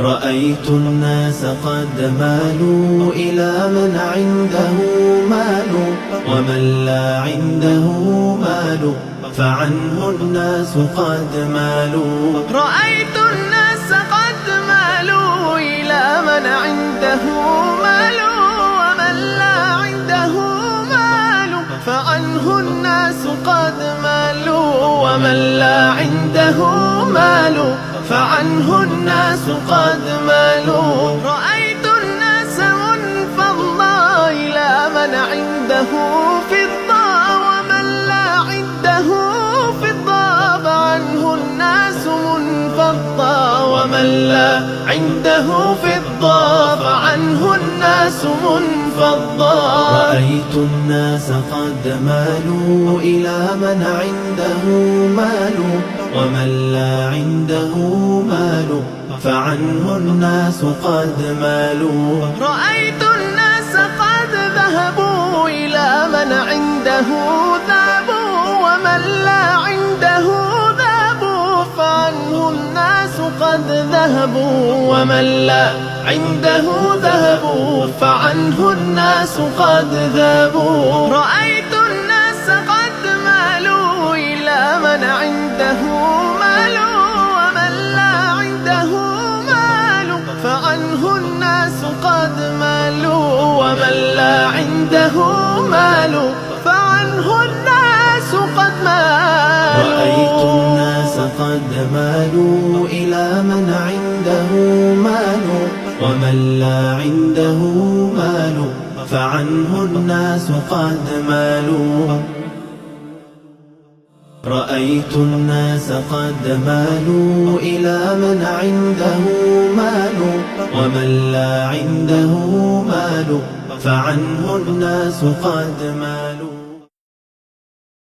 رأيت الناس قد مالوا إلى من عنده مال، ومن لا عنده مال فعنه الناس قد مالوا. رأيت الناس قد مالوا إلى من عنده مال، ومن لا عنده مال فعنه الناس قد مالوا، ومن لا عنده مال فعنه الناس قد مالوا. رأيت الناس منفضا إلى من عنده فضة، ومن لا عنده فضة فعنه الناس منفضا، ومن لا عنده فضة فعنه الناس منفضا. رأيت الناس قد مالوا إلى من عنده مال، ومن لا عنده مال فعنه الناس قد مالوا. رأيت الناس قد ذهبوا إلى من عنده ذهب، ومن لا عنده ذهب فعنه الناس قد ذهبوا، ومن لا عنده ذهب فعنه الناس قد ذهبوا. رأيت الناس قد مالوا إلى من عنده مال، ومن لا عنده مال فعنه الناس قد مالوا، ومن لا عنده مال فعنه الناس قد مالوا. رأيت الناس قد مالوا إلى من عنده مال، ومن لا عنده مال فعنه الناس قد مالوا. رأيت الناس قد مالوا إلى من عنده مال، ومن لا عنده مال فعنه الناس قد مالوا.